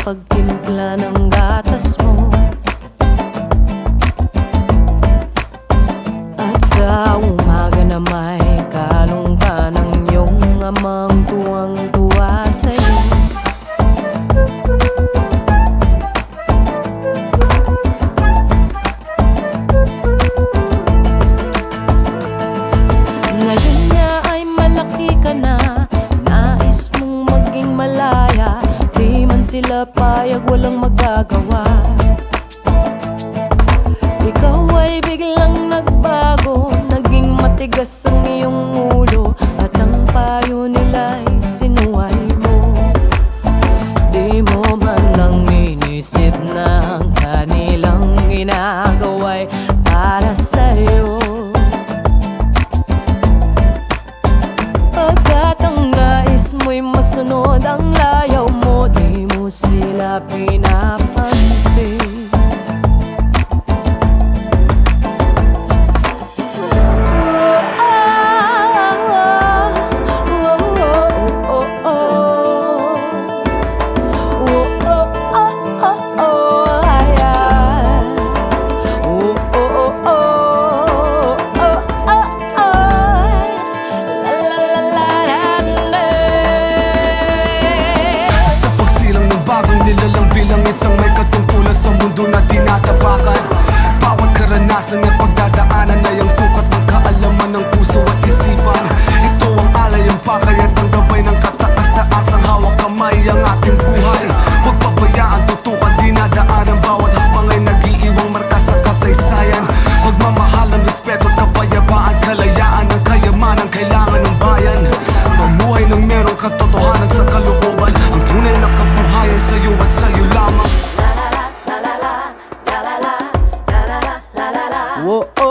pagtimpla ng gatas mo. At sa umaga na may kalong ka ng iyong amang tuwang-tuwa sa'yo. Ngayon nga ay malaki ka na, nais mong maging malaya, di man sila payag, walang magagawa. Ikaw ay biglang nagbago, naging matigas ang iyong ulo, at ang payo nila'y sinuway mo. Di mo man lang inisip na ang kanilang ginagawa'y para sa'yo. Pagkat ang nais mo'y masunod ang layaw mo, di mo sila pinapansin. Isang may katungkulan sa mundo na tinatapakan. Bawat karanasan at pagdadaanan ay ang sukat ng kaalaman ng puso at isipan. Ito ang alay, ang pakay at ang gabay ng kataas-taasang hawak kamay ang ating buhay. Huwag pabayaan, tutukan, dinadaanan. Bawat hakbang ay nag-iiwang marka sa kasaysayan. Pagmamahalan, respeto at kapayapaan, kalayaan ang kayamanan, kailangan ng bayan. Mamuhay ng merong katotohanan sa kalooban. Ang tunay na kabuhayan sa'yo at sa'yo lamang. Whoa, oh.